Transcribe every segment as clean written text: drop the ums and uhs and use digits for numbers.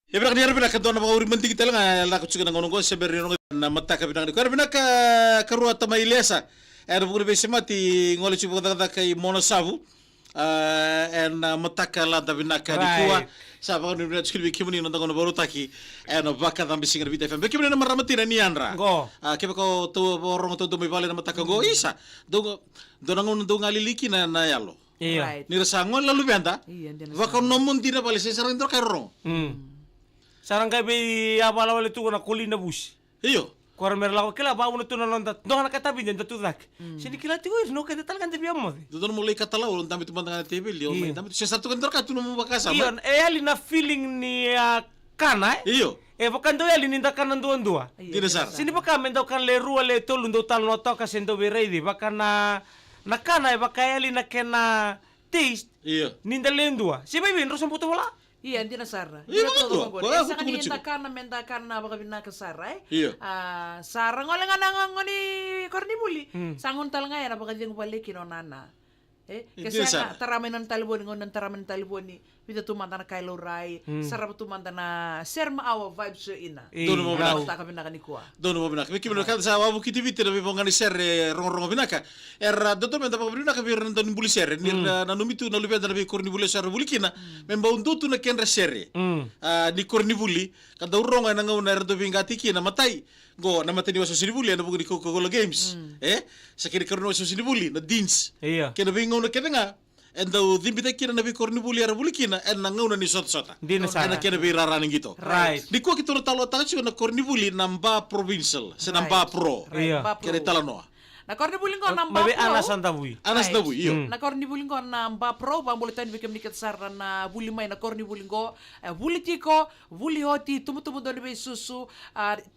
Ya bilang dia bilang kantor nama uri menting kita lang la kucuka nang onong sa beri nong na mata ka bilang ko bilang ka karua tama ilesa er buku be semati ngole chupo kata kay monosavu en mata ka la da bilang ka di kuwa sa ba ni bilang skilbi kimuni nang ngono boru taki en baka dam bisinga bita fm be kimuni na maramati na ni andra Go. Kaya ko to borong to mi vale na mata ka go isa do nangon do ngaliliki na yalo Iya. ni rasangon lalu benda baka nomun tina pale sa sarang kay rong Sarang kay be abala-wala tu na kulina bus. iyo Kuar merla kila ba uno tu na londa. Dong na katabi den tu dak. Sini kila tu no kay tal kan tabi amo. Doon mo lay katalaw, ang dami tumanda nga TV, liyon may dami. Siya sa tukang ka, tuno mo bakasa. Iyon, ali na feeling ni kana. Iyo, Bakan do ali ninda kanan dua. dinasar. Sini baka mendo kan le rua le tolu ndo tal no to ka sendo be ready baka na kana baka ali na kena taste Iyo. ninda lendua. Si baby ndo sa puto wala. Iya, hindi na Sarah. Iya, betul. Wala, Sa betul, kanina betul. menda karna baka bina ka Sarah. Iya. Sarah ngole nga ngoni kornibuli. Sangon tal nga yan baka ding balik nana. Kasi Sarah. nga taramen ng talibon ngon taramen ng talibon ni bita tumanda na Kylo Rai, sarap tumanda na serma awa vibes sa ina. Doon mo Wala binaka. ta ka bina ka ni kuha. Doon mo binaka. Miki binaka sa wabu kiti vite na bibong ni ser rong binaka. Doon men tapos binaka bir nandun buli ser. Nir na numitu na lubenda na bi korni buli ser buli kina. Memba undutu na kenra ser. Ni korni buli kada urong na ngaw na rado bingati kina matay. Go na matay ni waso sinibuli na bugo ni Coca-Cola Games. Sa kini karon waso sinibuli na dins. Iya. Kena bingaw na kena nga. And daw dimbita kina na bi korni buli ara buli kina and nangaw na ni sot-sota. Di na sana. Ana kena bi raraning gito. Right. Di ko kita talo tayo na korni buli namba provincial, sa namba pro. Iya. Kaya talo no. Na kornibuling ko namba Mabe pro. ana santa bui. Anas na bu iyo. Na kornibuling ko namba pro bambol tan bikem nikat Sarah na buli may na kornibuling ko buli tiko buli hoti tumutumu do be susu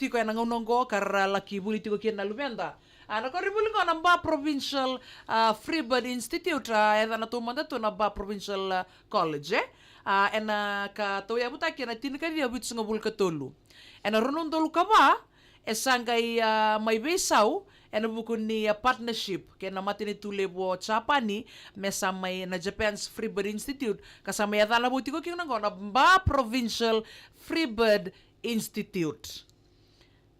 tiko na ngonongo kar laki buli tiko kian na lumenda. Na kornibuling ko namba provincial Freebird Institute na tumanda to namba provincial college ka to ya buta kina tinika dia but singa bul katolu runon dolu kaba sangay may besaw bukun ni partnership kaya namati ni tulebo Chapani mesamay na Japan's Freebird Institute kasama ya dala buti ko kyung nangona ba provincial Freebird Institute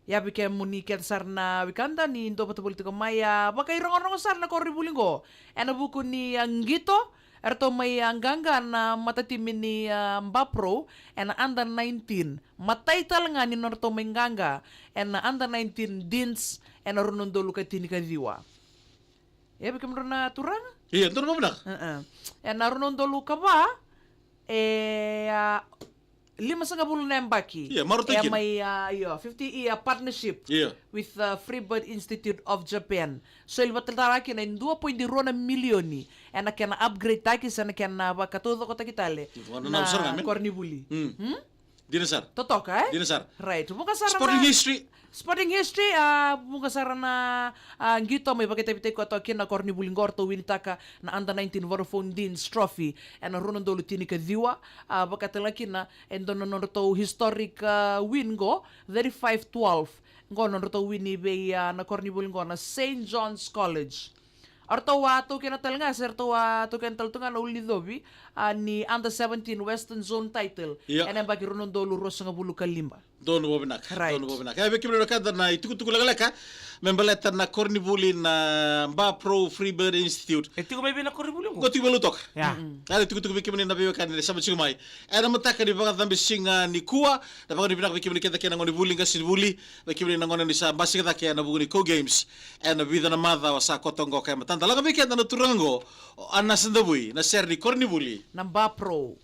ya bikin munikan sarna wikanda ni indo patubulito ko maya baka irong sarna korribuling ko bukun ni Anggito erto may anggangga na matatimin ni Mbapro under 19 matay talaga ni norto may nganga under 19 dins runong dolo kay tinikadiwa ya bikin na turang Iya, ito mo na. runong dolo ka ba 50 na baki. Iya, marutigin. May 50 partnership Iya. with Freebird Institute of Japan. So ilba talaki na 2.2 milioni. Na kena upgrade taki sa na kena katuto ko takitale. Ano na usar namin? Kornibuli. Dinasar. Totok Dinasar. Right. Muka sarana Sporting history. Sporting history muka sarana gito may bagay ko to kina Kornibuli ngorto winitaka na under 19 Vodafone Dean's Trophy runon dolo tinika diwa bakatalaki na to historic win go 35-12 ngo to win ni be na Kornibuli ngo na St. John's College. Arto to kinatal nga sir to kinatal to nga na ulidobi ni under 17 Western Zone title. Yeah. Bagi runon dolo ros nga bulu kalimba. Doon mo binak. Right. Doon mo binak. Kaya bikin mo kada na itukutuku lagalaka. Membaleta na Kornibuli na Mba Pro Freebird Institute. Iti ko may binakorribuling ko. Goti balutok. Ya. Ada tukutuku bikin mo na biyo kan sa machumay. Ada mataka di bagat nambi singa ni kuwa. Da bagat binak bikin mo kita kaya ngoni buling kasi buli. Bikin mo na ngoni ni sa basi kita kaya na buguni Co Games. Na bida na mada wa sa kotongo kaya matanda. Laga bikin na turango. Anas ndabui na ser ni Kornibuli. Namba Pro.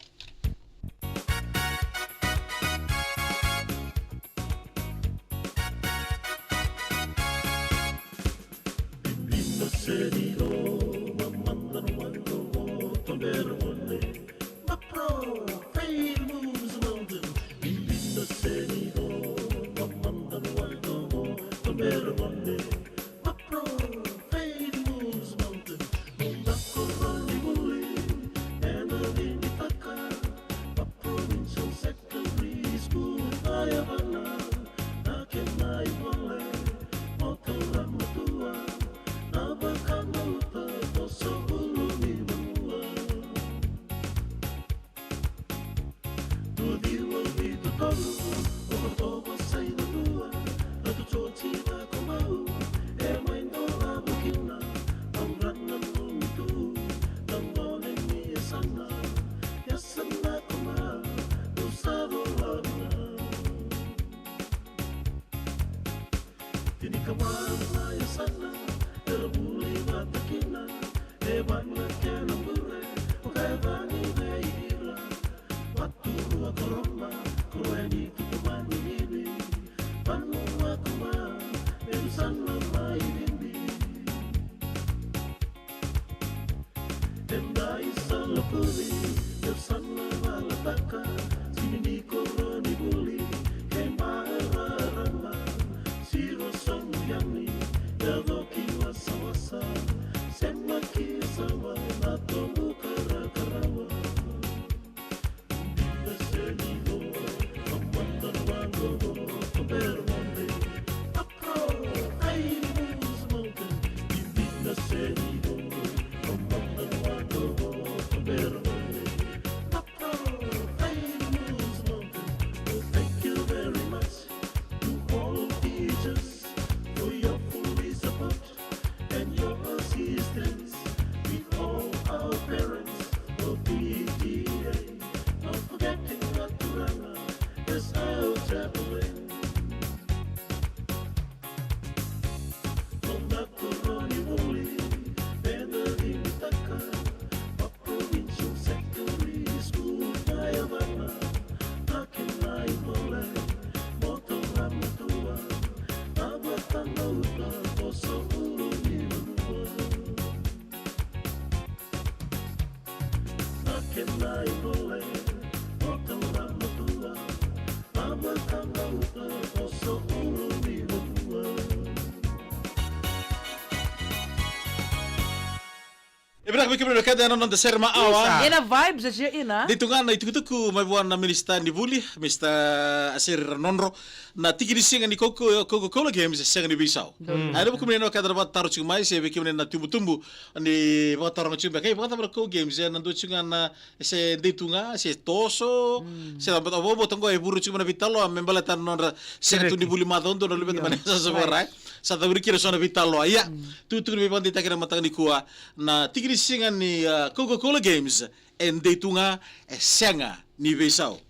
Ibrak bikin kada non da serma awan. Ina vibes aja ina. Dito nga na itukutuku may buwan na minista ni Buli, Mr. Asir Nonro, na tiginising ni Coca-Cola Games sa ni Bisao. Ano ba kumina kada dapat taruh cuma saya bikin na tumbu-tumbu ni buat tarong cuma kay buat apa Coca Games ya nandu cuma na sa dito nga sa toso, sa dapat abo tunggu ay buru cuma na vitalo membalatan non sa tu ni Buli madondo na lubet mana sa sebarai. Sa tabi kira sona vitalo aya. Tu ni bandi takira matang ni kuah na tiginising ni Coca-Cola Games and dito nga senga ni Bisao.